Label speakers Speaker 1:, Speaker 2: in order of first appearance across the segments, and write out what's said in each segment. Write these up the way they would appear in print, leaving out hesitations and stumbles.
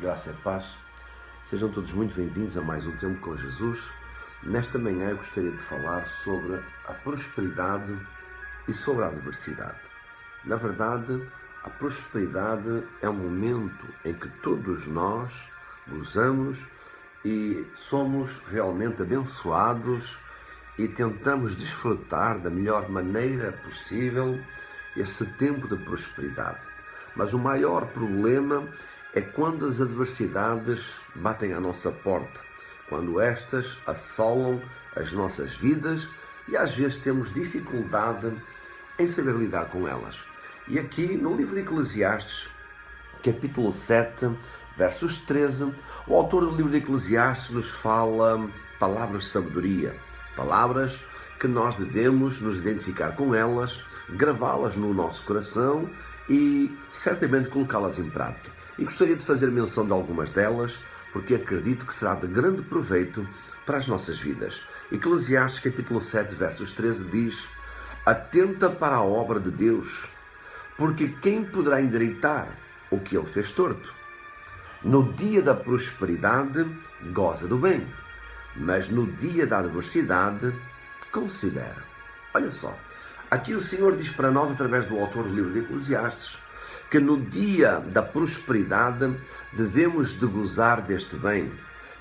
Speaker 1: Graça e paz. Sejam todos muito bem-vindos a mais um Tempo com Jesus. Nesta manhã eu gostaria de falar sobre a prosperidade e sobre a adversidade. Na verdade, a prosperidade é um momento em que todos nós gozamos e somos realmente abençoados e tentamos desfrutar da melhor maneira possível esse tempo de prosperidade. Mas o maior problema é quando as adversidades batem à nossa porta, quando estas assolam as nossas vidas e às vezes temos dificuldade em saber lidar com elas. E aqui no livro de Eclesiastes, capítulo 7, versos 13, o autor do livro de Eclesiastes nos fala palavras de sabedoria, palavras que nós devemos nos identificar com elas, gravá-las no nosso coração e certamente colocá-las em prática. E gostaria de fazer menção de algumas delas, porque acredito que será de grande proveito para as nossas vidas. Eclesiastes capítulo 7, versos 13 diz: atenta para a obra de Deus, porque quem poderá endireitar o que ele fez torto? No dia da prosperidade, goza do bem, mas no dia da adversidade, considera. Olha só, aqui o Senhor diz para nós, através do autor do livro de Eclesiastes, que no dia da prosperidade devemos de gozar deste bem,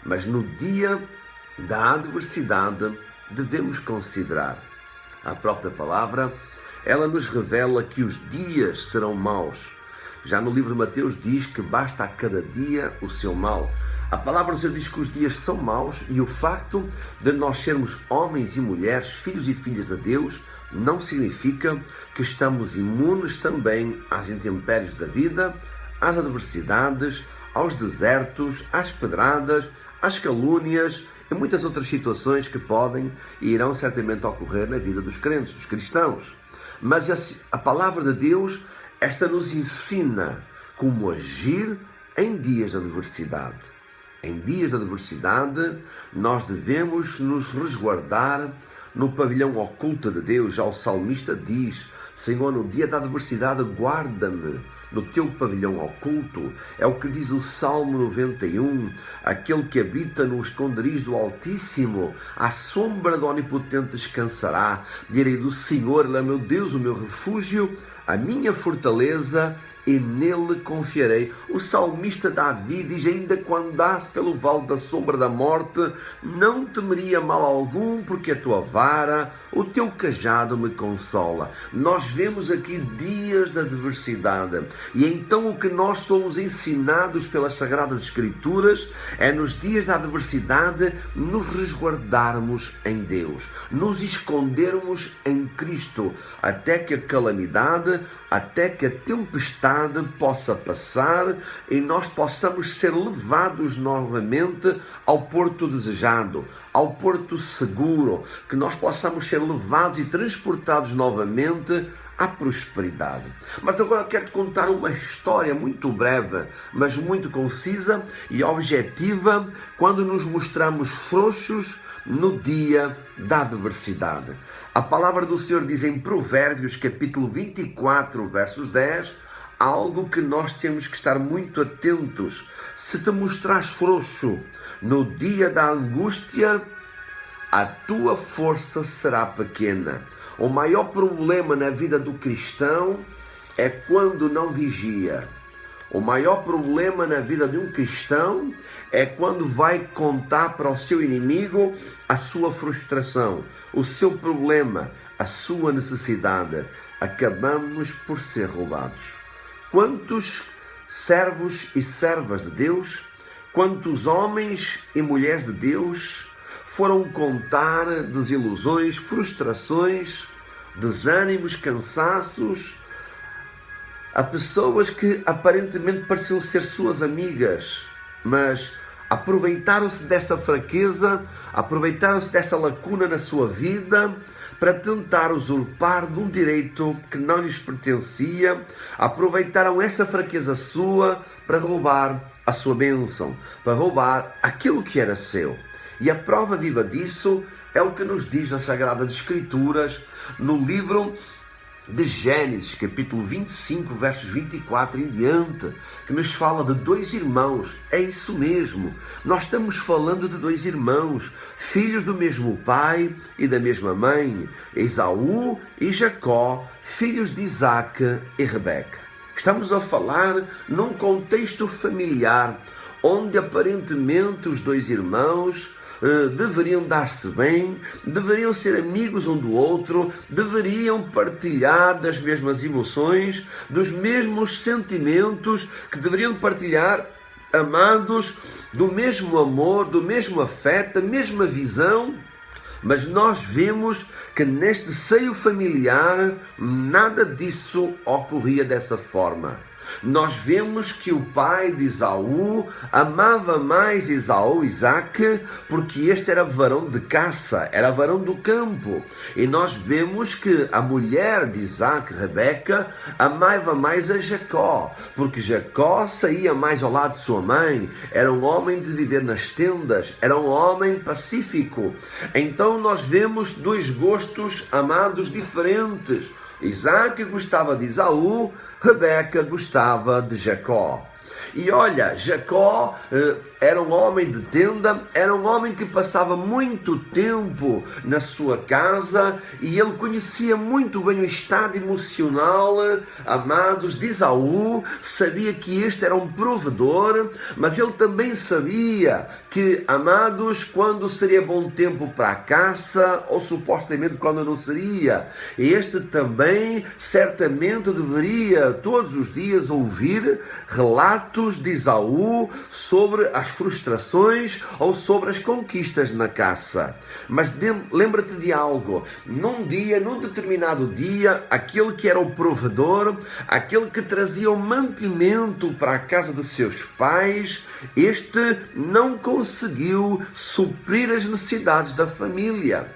Speaker 1: mas no dia da adversidade devemos considerar. A própria palavra, ela nos revela que os dias serão maus. Já no livro de Mateus diz que basta a cada dia o seu mal. A palavra do Senhor diz que os dias são maus e o facto de nós sermos homens e mulheres, filhos e filhas de Deus, não significa que estamos imunes também às intempéries da vida, às adversidades, aos desertos, às pedradas, às calúnias e muitas outras situações que podem e irão certamente ocorrer na vida dos crentes, dos cristãos. Mas a palavra de Deus, esta nos ensina como agir em dias de adversidade. Em dias de adversidade, nós devemos nos resguardar no pavilhão oculto de Deus. Já o salmista diz: Senhor, no dia da adversidade, guarda-me no teu pavilhão oculto. É o que diz o Salmo 91. Aquele que habita no esconderijo do Altíssimo, à sombra do Onipotente descansará. Direi do Senhor: Ele é meu Deus, o meu refúgio, a minha fortaleza, e nele confiarei. O salmista Davi diz: ainda quando andasse pelo vale da sombra da morte, não temeria mal algum, porque a tua vara, o teu cajado me consola. Nós vemos aqui dias de adversidade, e então o que nós somos ensinados pelas Sagradas Escrituras é nos dias da adversidade nos resguardarmos em Deus, nos escondermos em Cristo, até que a calamidade, até que a tempestade possa passar e nós possamos ser levados novamente ao porto desejado, ao porto seguro, que nós possamos ser levados e transportados novamente à prosperidade. Mas agora eu quero te contar uma história muito breve, mas muito concisa e objetiva, quando nos mostramos frouxos no dia da adversidade. A palavra do Senhor diz em Provérbios, capítulo 24, versos 10, algo que nós temos que estar muito atentos. Se te mostrares frouxo no dia da angústia, a tua força será pequena. O maior problema na vida do cristão é quando não vigia. O maior problema na vida de um cristão é quando vai contar para o seu inimigo a sua frustração, o seu problema, a sua necessidade. Acabamos por ser roubados. Quantos servos e servas de Deus, quantos homens e mulheres de Deus foram contar desilusões, frustrações, desânimos, cansaços, a pessoas que aparentemente pareciam ser suas amigas, mas aproveitaram-se dessa fraqueza, aproveitaram-se dessa lacuna na sua vida para tentar usurpar de um direito que não lhes pertencia, aproveitaram essa fraqueza sua para roubar a sua bênção, para roubar aquilo que era seu. E a prova viva disso é o que nos diz as Sagradas Escrituras no livro de Gênesis, capítulo 25, versos 24 em diante, que nos fala de dois irmãos. É isso mesmo, nós estamos falando de dois irmãos, filhos do mesmo pai e da mesma mãe, Esaú e Jacó, filhos de Isaac e Rebeca. Estamos a falar num contexto familiar, onde aparentemente os dois irmãos deveriam dar-se bem, deveriam ser amigos um do outro, deveriam partilhar das mesmas emoções, dos mesmos sentimentos, que deveriam partilhar, amados, do mesmo amor, do mesmo afeto, da mesma visão. Mas nós vemos que neste seio familiar nada disso ocorria dessa forma. Nós vemos que o pai de Esaú amava mais Esaú, Isaac, porque este era varão de caça, era varão do campo. E nós vemos que a mulher de Isaac, Rebeca, amava mais a Jacó, porque Jacó saía mais ao lado de sua mãe, era um homem de viver nas tendas, era um homem pacífico. Então nós vemos dois gostos amados diferentes. Isaac gostava de Esaú, Rebeca gostava de Jacó. E olha, Jacó era um homem de tenda, era um homem que passava muito tempo na sua casa e ele conhecia muito bem o estado emocional, amados, de Esaú, sabia que este era um provedor, mas ele também sabia que, amados, quando seria bom tempo para a caça ou supostamente quando não seria. Este também certamente deveria todos os dias ouvir relatos de Esaú sobre as frustrações ou sobre as conquistas na caça. Mas lembra-te de algo, num determinado dia, aquele que era o provedor, aquele que trazia o mantimento para a casa dos seus pais, este não conseguiu suprir as necessidades da família.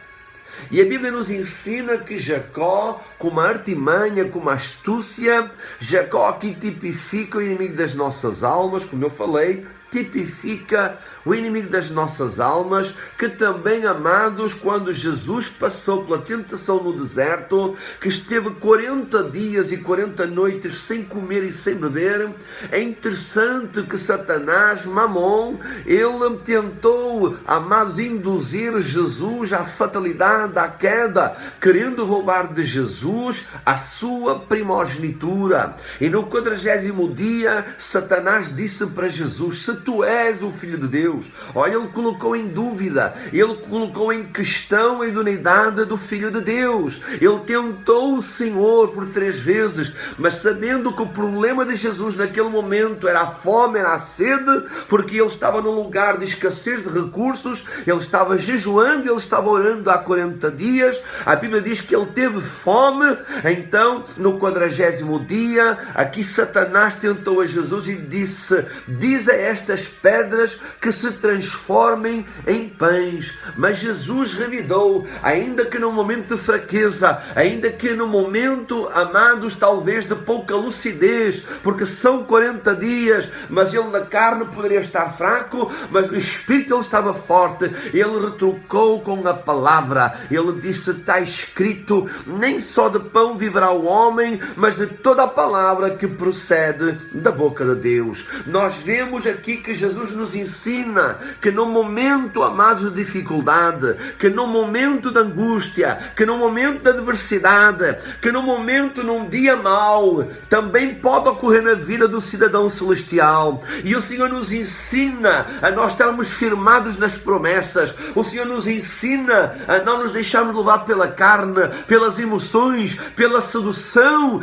Speaker 1: E a Bíblia nos ensina que Jacó, com uma artimanha, com uma astúcia, Jacó aqui tipifica o inimigo das nossas almas, como eu falei, tipifica o inimigo das nossas almas, que também, amados, quando Jesus passou pela tentação no deserto, que esteve 40 dias e 40 noites sem comer e sem beber, é interessante que Satanás, Mamon, ele tentou, amados, induzir Jesus à fatalidade, à queda, querendo roubar de Jesus a sua primogenitura. E no 40º dia, Satanás disse para Jesus: se tu és o Filho de Deus, olha, ele colocou em dúvida, ele colocou em questão a idoneidade do Filho de Deus. Ele tentou o Senhor por 3 vezes, mas sabendo que o problema de Jesus naquele momento era a fome, era a sede, porque ele estava num lugar de escassez de recursos, ele estava jejuando, ele estava orando há 40 dias, a Bíblia diz que ele teve fome. Então, no 40º dia, aqui Satanás tentou a Jesus e disse: diz a estas pedras que se transformem em pães. Mas Jesus revidou, ainda que num momento de fraqueza, ainda que num momento, amados, talvez de pouca lucidez, porque são 40 dias, mas ele na carne poderia estar fraco, mas no espírito ele estava forte. Ele retrucou com a palavra, ele disse: está escrito, nem só de pão viverá o homem, mas de toda a palavra que procede da boca de Deus. Nós vemos aqui que Jesus nos ensina que no momento, amados, de dificuldade, que no momento de angústia, que no momento de adversidade, que no momento, num dia mau, também pode ocorrer na vida do cidadão celestial. E o Senhor nos ensina a nós estarmos firmados nas promessas. O Senhor nos ensina a não nos deixarmos levar pela carne, pelas emoções, pela sedução,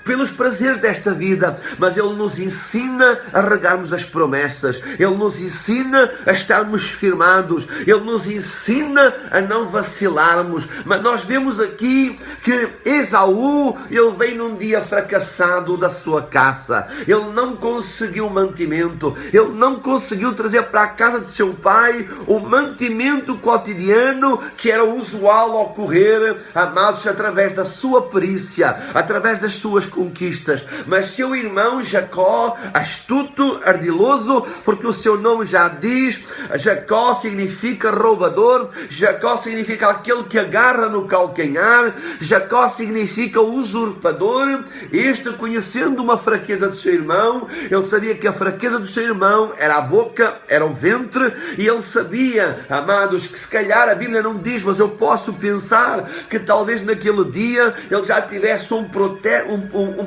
Speaker 1: pelos prazeres desta vida, mas Ele nos ensina a regarmos as promessas. Ele nos ensina a estarmos firmados, Ele nos ensina a não vacilarmos. Mas nós vemos aqui que Esaú, ele veio num dia fracassado da sua caça, ele não conseguiu mantimento, ele não conseguiu trazer para a casa de seu pai o mantimento cotidiano, que era usual ocorrer, amados, através da sua perícia, através das suas conquistas. Mas seu irmão Jacó, astuto, ardiloso, porque o seu nome já diz, Jacó significa roubador, Jacó significa aquele que agarra no calcanhar, Jacó significa usurpador. Este, conhecendo uma fraqueza do seu irmão, ele sabia que a fraqueza do seu irmão era a boca, era o ventre, e ele sabia, amados, que se calhar a Bíblia não diz, mas eu posso pensar que talvez naquele dia ele já tivesse um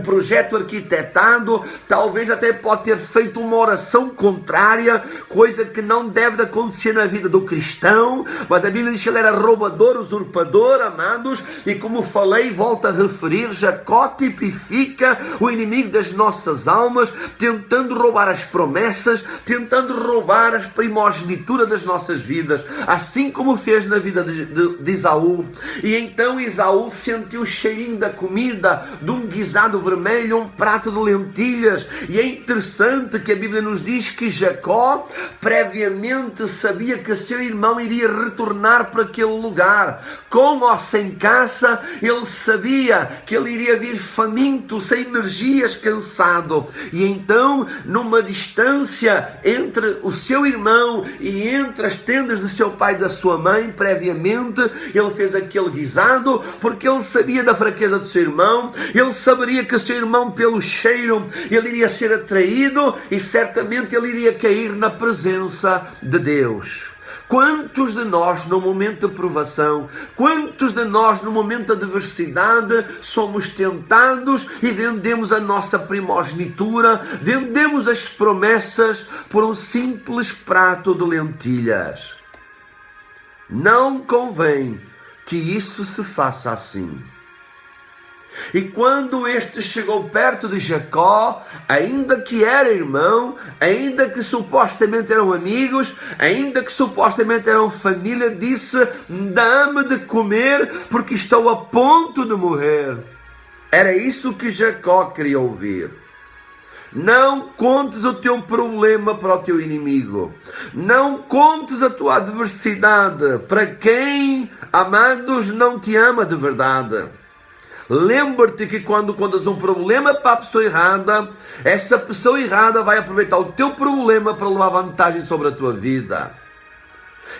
Speaker 1: projeto arquitetado, talvez até pode ter feito uma oração contrária, coisa que não deve de acontecer na vida do cristão, mas a Bíblia diz que ele era roubador, usurpador, amados, e como falei, volto a referir, Jacó tipifica o inimigo das nossas almas, tentando roubar as promessas, tentando roubar as primogenitura das nossas vidas, assim como fez na vida de Esaú. E então Esaú sentiu o cheirinho da comida, de um guisado vermelho, um prato de lentilhas, e é interessante que a Bíblia nos diz que Jacó previamente sabia que seu irmão iria retornar para aquele lugar, com ou sem caça. Ele sabia que ele iria vir faminto, sem energias, cansado, e então numa distância entre o seu irmão e entre as tendas de seu pai e da sua mãe, previamente ele fez aquele guisado, porque ele sabia da fraqueza do seu irmão, ele saberia que o seu irmão, pelo cheiro, ele iria ser atraído e certamente ele iria cair na presença de Deus. Quantos de nós no momento de provação, quantos de nós no momento de adversidade somos tentados e vendemos a nossa primogenitura, vendemos as promessas por um simples prato de lentilhas? Não convém que isso se faça assim. E quando este chegou perto de Jacó, ainda que era irmão, ainda que supostamente eram amigos, ainda que supostamente eram família, disse: dá-me de comer, porque estou a ponto de morrer. Era isso que Jacó queria ouvir. Não contes o teu problema para o teu inimigo. Não contes a tua adversidade para quem, amados, não te ama de verdade. Lembra-te que quando contas um problema para a pessoa errada, essa pessoa errada vai aproveitar o teu problema para levar vantagem sobre a tua vida.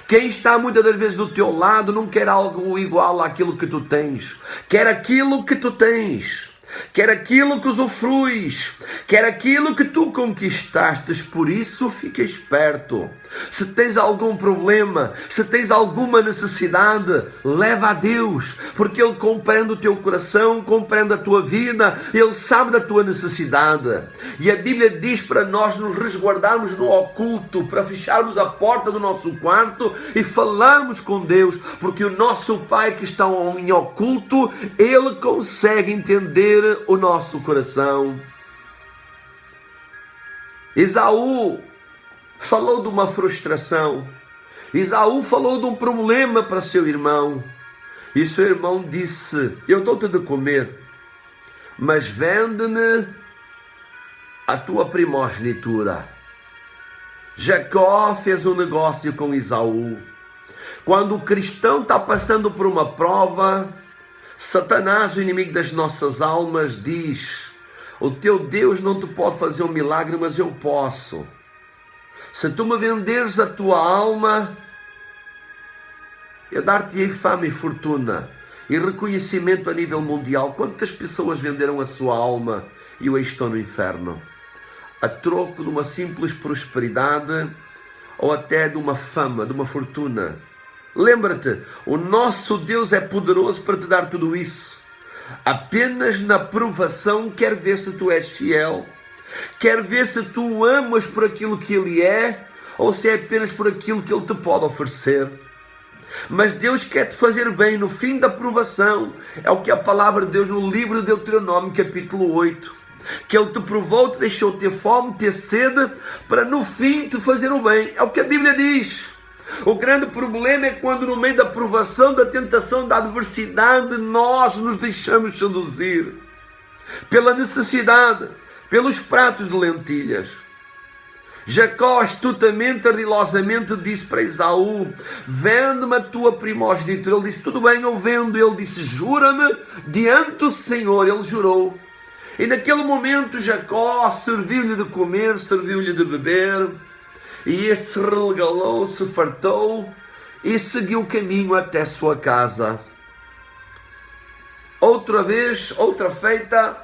Speaker 1: Quem está muitas das vezes do teu lado não quer algo igual àquilo que tu tens. Quer aquilo que tu tens. Quer aquilo que usufruis, quer aquilo que tu conquistastes. Por isso fica esperto. Se tens algum problema, se tens alguma necessidade, leva a Deus, porque Ele compreende o teu coração, compreende a tua vida, Ele sabe da tua necessidade. E a Bíblia diz para nós nos resguardarmos no oculto, para fecharmos a porta do nosso quarto e falarmos com Deus, porque o nosso Pai que está em oculto, Ele consegue entender o nosso coração. Esaú falou de uma frustração. Esaú falou de um problema para seu irmão. E seu irmão disse: eu dou-te de comer, mas vende-me a tua primogenitura. Jacó fez um negócio com Esaú. Quando o cristão está passando por uma prova, Satanás, o inimigo das nossas almas, diz: o teu Deus não te pode fazer um milagre, mas eu posso. Se tu me venderes a tua alma, eu dar-te-ei fama e fortuna e reconhecimento a nível mundial. Quantas pessoas venderam a sua alma e hoje estão no inferno, a troco de uma simples prosperidade ou até de uma fama, de uma fortuna? Lembra-te, o nosso Deus é poderoso para te dar tudo isso. Apenas na provação quer ver se tu és fiel, quer ver se tu o amas por aquilo que Ele é, ou se é apenas por aquilo que Ele te pode oferecer. Mas Deus quer te fazer bem no fim da provação. É o que a palavra de Deus no livro de Deuteronômio, capítulo 8. Que Ele te provou, te deixou ter fome, ter sede, para no fim te fazer o bem. É o que a Bíblia diz. O grande problema é quando no meio da provação, da tentação, da adversidade, nós nos deixamos seduzir pela necessidade, pelos pratos de lentilhas. Jacó astutamente, ardilosamente disse para Esaú: vende-me a tua primogenitura. Ele disse: tudo bem, eu vendo. Ele disse: jura-me diante do Senhor. Ele jurou. E naquele momento Jacó serviu-lhe de comer, serviu-lhe de beber, e este se regalou, se fartou e seguiu o caminho até sua casa. Outra vez, outra feita,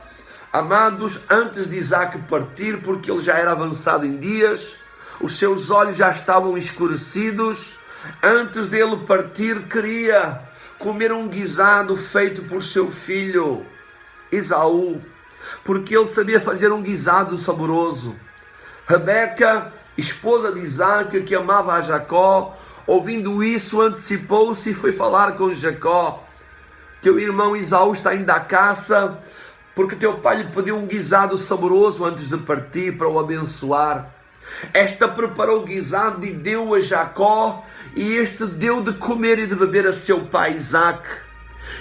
Speaker 1: amados, antes de Isaac partir, porque ele já era avançado em dias, os seus olhos já estavam escurecidos, antes dele partir, queria comer um guisado feito por seu filho Esaú, porque ele sabia fazer um guisado saboroso. Rebeca, esposa de Isaac, que amava a Jacó, ouvindo isso, antecipou-se e foi falar com Jacó: teu irmão Esaú está indo à caça, porque teu pai lhe pediu um guisado saboroso antes de partir para o abençoar. Esta preparou o guisado e deu a Jacó, e este deu de comer e de beber a seu pai Isaac.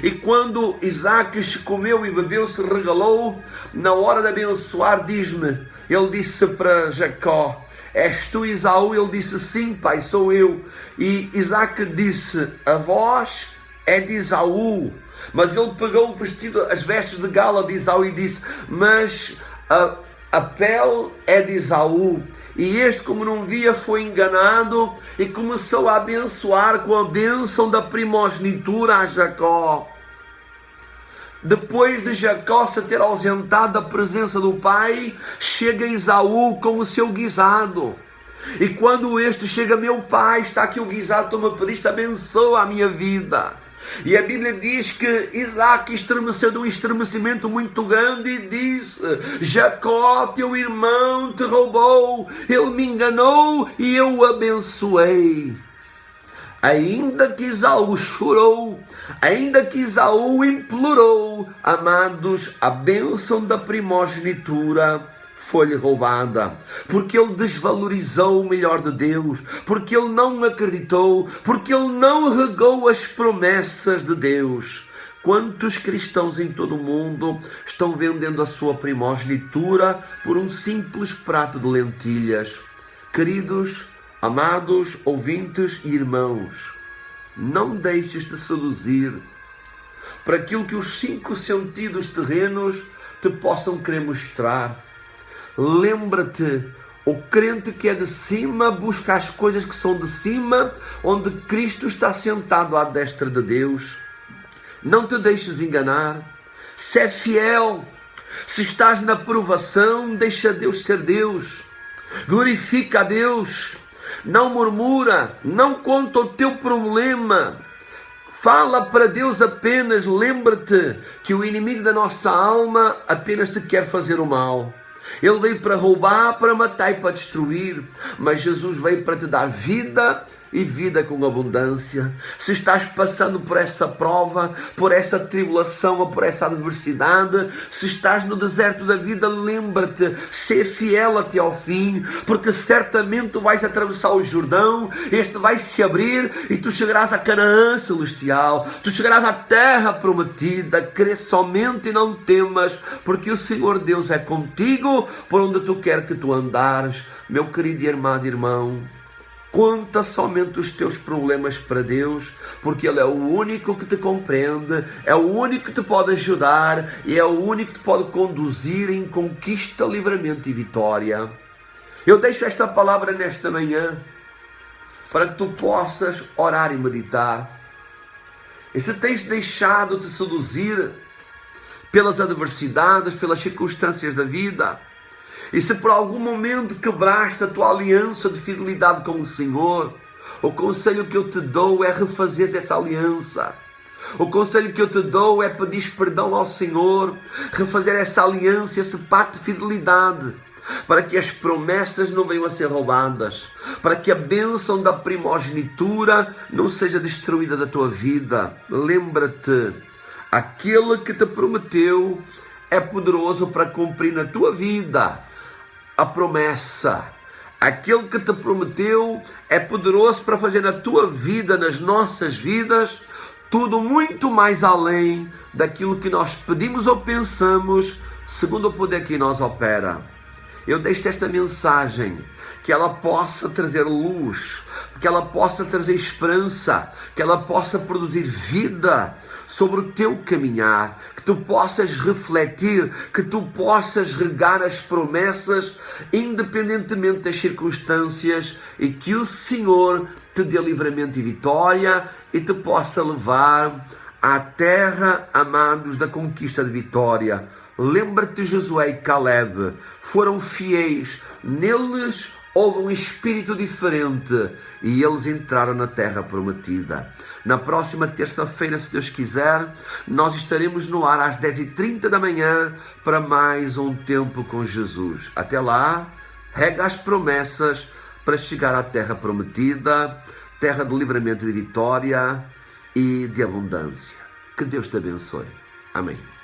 Speaker 1: E quando Isaac se comeu e bebeu, se regalou, na hora de abençoar, ele disse para Jacó: és tu Esaú? Ele disse: sim, pai, sou eu. E Isaac disse: a voz é de Esaú. Mas ele pegou o vestido, as vestes de gala de Esaú e disse: mas a pele é de Esaú. E este, como não via, foi enganado e começou a abençoar com a bênção da primogenitura a Jacó. Depois de Jacó se ter ausentado da presença do pai, chega Esaú com o seu guisado. E quando este chega: meu pai, está aqui o guisado, tu me pediste, abençoa a minha vida. E a Bíblia diz que Isaac estremeceu de um estremecimento muito grande e disse: Jacó, teu irmão, te roubou, ele me enganou e eu o abençoei. Ainda que Esaú chorou, ainda que Esaú implorou, amados, a bênção da primogenitura foi-lhe roubada, porque ele desvalorizou o melhor de Deus, porque ele não acreditou, porque ele não regou as promessas de Deus. Quantos cristãos em todo o mundo estão vendendo a sua primogenitura por um simples prato de lentilhas? Queridos, amados, ouvintes e irmãos, não deixes de seduzir para aquilo que os 5 sentidos terrenos te possam querer mostrar. Lembra-te, o crente que é de cima busca as coisas que são de cima, onde Cristo está sentado à destra de Deus. Não te deixes enganar, se é fiel, se estás na provação, deixa Deus ser Deus, glorifica a Deus, não murmura, não conta o teu problema, fala para Deus apenas. Lembra-te que o inimigo da nossa alma apenas te quer fazer o mal. Ele veio para roubar, para matar e para destruir, mas Jesus veio para te dar vida e vida com abundância. Se estás passando por essa prova, por essa tribulação ou por essa adversidade, se estás no deserto da vida, lembra-te, ser fiel até ao fim, porque certamente tu vais atravessar o Jordão, este vai se abrir e tu chegarás a Canaã celestial, tu chegarás à terra prometida. Crê somente e não temas, porque o Senhor Deus é contigo por onde tu quer que tu andares. Meu querido e amado irmão, conta somente os teus problemas para Deus, porque Ele é o único que te compreende, é o único que te pode ajudar e é o único que te pode conduzir em conquista, livramento e vitória. Eu deixo esta palavra nesta manhã para que tu possas orar e meditar. E se tens deixado de seduzir pelas adversidades, pelas circunstâncias da vida, e se por algum momento quebraste a tua aliança de fidelidade com o Senhor, o conselho que eu te dou é refazer essa aliança. O conselho que eu te dou é pedir perdão ao Senhor, refazer essa aliança, esse pacto de fidelidade, para que as promessas não venham a ser roubadas, para que a bênção da primogenitura não seja destruída da tua vida. Lembra-te, aquele que te prometeu é poderoso para cumprir na tua vida a promessa. Aquele que te prometeu é poderoso para fazer na tua vida, nas nossas vidas, tudo muito mais além daquilo que nós pedimos ou pensamos, segundo o poder que em nós opera. eu deixo esta mensagem, que ela possa trazer luz, que ela possa trazer esperança, que ela possa produzir vida sobre o teu caminhar, que tu possas refletir, que tu possas regar as promessas, independentemente das circunstâncias, e que o Senhor te dê livramento e vitória e te possa levar à terra, amados, da conquista de vitória. Lembra-te, Josué e Caleb foram fiéis, neles houve um espírito diferente e eles entraram na terra prometida. Na próxima terça-feira, se Deus quiser, nós estaremos no ar às 10h30 da manhã para mais um tempo com Jesus. Até lá, rega as promessas para chegar à terra prometida, terra de livramento e de vitória e de abundância. Que Deus te abençoe. Amém.